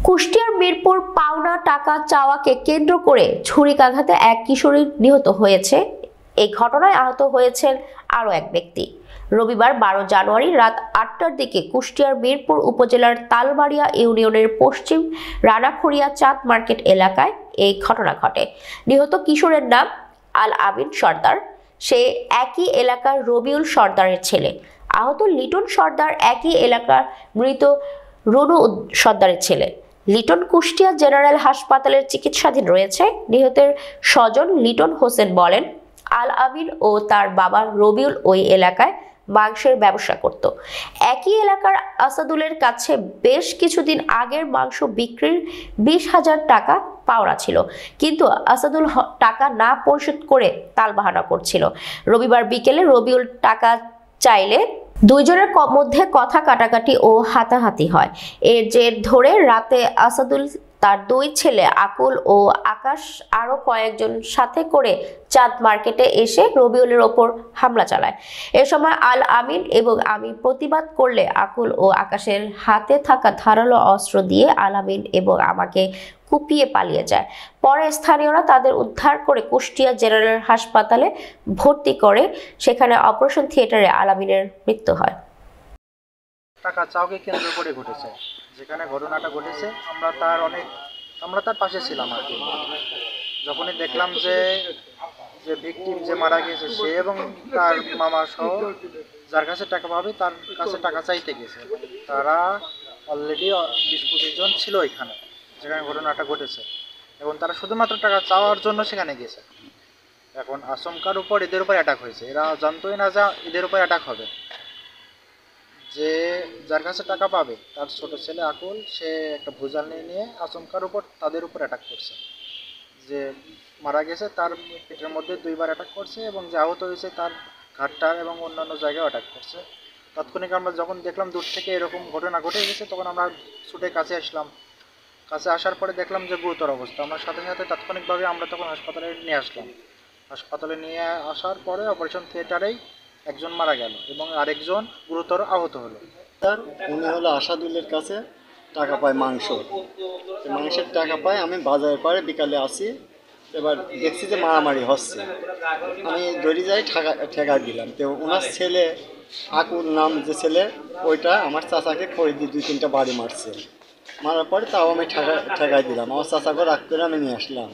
কুষ্টিয়ার মিরপুর পাওনা টাকা চাওয়াকে কেন্দ্র করে ছুরিকাঘাতে এক কিশোরী নিহত হয়েছে। এই ঘটনায় আহত হয়েছেন আরও এক ব্যক্তি। রবিবার 12 জানুয়ারি রাত 8টার দিকে কুষ্টিয়ার মিরপুর উপজেলার তালবাড়িয়া ইউনিয়নের পশ্চিম রানাখড়িয়া চাঁদ মার্কেট এলাকায় এই ঘটনা ঘটে। নিহত কিশোরের নাম আল আমিন সর্দার। সে একই এলাকার রবিউল সর্দারের ছেলে। আহত লিটন সর্দার একই এলাকার মৃত রনু সর্দারের ছেলে। লিটন কুষ্টিয়া জেনারেল হাসপাতালের চিকিৎসাধীন রয়েছে। নিহতের স্বজন লিটন হোসেন বলেন, আল আমিন ও তার বাবা রবিউল ওই এলাকায় মাংসের ব্যবসা করত। একই এলাকার আসাদুলের কাছে বেশ কিছুদিন আগের মাংস বিক্রির 20,000 টাকা পাওনা ছিল, কিন্তু আসাদুল টাকা না পরিশোধ করে তালবাহানা করছিল। রবিবার বিকেলে রবিউল টাকা চাইলে দুইজনের মধ্যে কথা কাটাকাটি ও হাতাহাতি হয়। এর জের ধরে রাতে আসাদুল তার দুই ছেলে আকুল ও আকাশ আরো কয়েকজন সাথে করে চাঁদ মার্কেটে এসে রবিউলের ওপর হামলা চালায়। এ সময় আল আমিন এবং আমি প্রতিবাদ করলে আকুল ও আকাশের হাতে থাকা ধারালো অস্ত্র দিয়ে আল আমিন এবং আমাকে কুপিয়ে পালিয়ে যায়। পরে স্থানীয়রা তাদের উদ্ধার করে কুষ্টিয়া জেনারেল হাসপাতালে ভর্তি করে। সেখানে অপারেশন থিয়েটারে আল আমিনের মৃত্যু হয়। টাকা চাওকে কেন্দ্র করে ঘটেছে, যেখানে ঘটনাটা ঘটেছে আমরা তার পাশে ছিলাম আর কি। যখনই দেখলাম যে ভিকটিম যে মারা গেছে সে এবং তার মামা সহ যার কাছে টাকা পাবে তার কাছে টাকা চাইতে গেছে। তারা অলরেডি 20-25 জন ছিল এখানে যেখানে ঘটনাটা ঘটেছে। এখন তারা শুধুমাত্র টাকা চাওয়ার জন্য সেখানে গেছে। এখন আচমকার উপর এদের উপর অ্যাটাক হয়েছে। এরা জানতোই না যে এদের উপর অ্যাটাক হবে। যে যার কাছে টাকা পাবে তার ছোট ছেলে আকুল, সে একটা ভুজাল নিয়ে আচমকার উপর তাদের উপর অ্যাটাক করছে। যে মারা গেছে তার পেটের মধ্যে 2বার অ্যাটাক করছে এবং যে আহত হয়েছে তার ঘাটটার এবং অন্যান্য জায়গায় অ্যাটাক করছে। তাৎক্ষণিক আমরা যখন দেখলাম দূর থেকে এরকম ঘটনা ঘটে গেছে, তখন আমরা ছুটে কাছে আসলাম। কাছে আসার পরে দেখলাম যে গুরুতর অবস্থা। আমরা সাথে সাথে তাৎক্ষণিকভাবে আমরা তখন হাসপাতালে নিয়ে আসলাম। হাসপাতালে নিয়ে আসার পরে অপারেশন থিয়েটারেই একজন মারা গেল এবং আরেকজন গুরুতর আহত হলো। উনি হলো আসাদুলের কাছে টাকা পায় মাংসের টাকা পায়। আমি বাজারের পরে বিকালে আসি, এবার দেখছি যে মারামারি হচ্ছে। আমি দড়ি যাই ঠেকাই দিলাম। তো ওনার ছেলে আকুল নাম যে ছেলে, ওইটা আমার চাচাকে খড়ি দিয়ে 2-3টা বাড়ি মারছে। মারার পরে তাও আমি ঠেকাই দিলাম। আমার চাচাকে রাগ করে আমি নিয়ে আসলাম।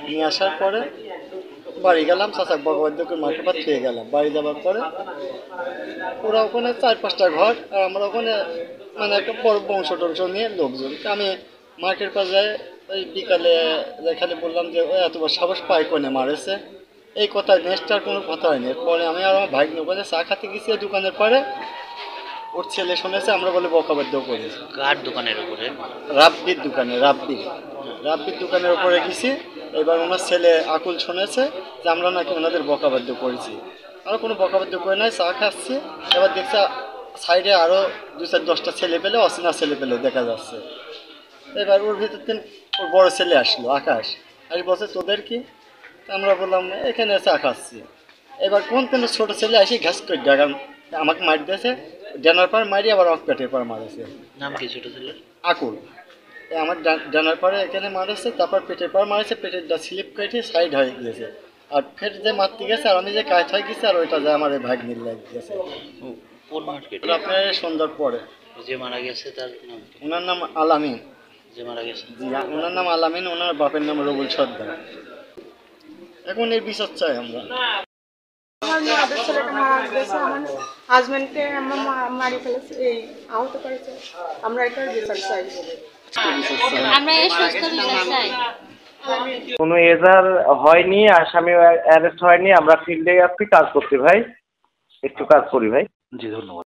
নিয়ে আসার পরে বাড়ি গেলাম, চাচাক বগবাদ্যকে মাঠে পা খেয়ে গেলাম। বাড়ি যাওয়ার পরে ওরা ওখানে 4-5টা ঘর, আর আমরা ওখানে মানে একটা বড় বংশ টংশ নিয়ে লোকজন। আমি মার্কেট পা যাই, ওই বিকালে খালি বললাম যে ওই এত বড় সাহস পায় কোনে মারেছে, এই কথা নেক্সটার কোনো কথা হয়নি। পরে আমি আর আমার ভাগ্নে ওখানে চা খাতে গেছি দোকানের পরে, ওর ছেলে শুনেছে আমরা বলে বকাবাদ্য করি। কার দোকানের উপরে? রাব্বির দোকানের উপরে গেছি। এবার ওনার ছেলে আকুল শুনেছে যে আমরা নাকি ওনাদের বকাবাদ্য করেছি। আর কোনো বকাবাদ্য করে নাই, চা খাচ্ছি। এবার দেখছে সাইডে আরও 2-4-10টা ছেলে পেলে, অচেনা ছেলে পেলে দেখা যাচ্ছে। এবার ওর ভিতর ওর বড় ছেলে আসলো আকাশ, আর বলছে তোদের কি? আমরা বললাম এখানে চা খাচ্ছি। এবার কোন ছোটো ছেলে আসি ঘাস করে ডাকান আমাকে মার দিয়েছে। ডানার পর মারি, আবার অফ পেটের পর মারেছে। নাম কি ছোট ছেলে? আকুল। আমার ডানার পরে এখানে মারেছে, তারপর পেটের পর মারেছে। পেটেরটা স্লিপ কেটে সাইড হয়ে গিয়েছে। আর ফের যে মারতে গেছে আর আমি যে কাজ হয়ে গেছি, আর ওইটা যে আমার এই ভাগ মিল লেগে গেছে। আপনার সুন্দর পরে যে মারা গেছে তার নাম? ওনার নাম আল আমিন। যে মারা গেছে ওনার নাম আল আমিন, ওনার বাপের নাম রবুল সর্দার। এখন এই বিচার চাই আমরা। আমার ছেলেটা মারা গেছে, আমার হাজবেন্ডকে আমার মারি ফেলেছে, এই আহত করেছে। আমরা এটার বিচার চাই। আমরা এই সুস্থ বিচার চাই। কোনো এজার হয়নি, আসামি অ্যারেস্ট হয়নি। আমরা ফিল্ডে আছি কাজ করতে ভাই, একটু কাজ করি ভাই। জি ধন্যবাদ।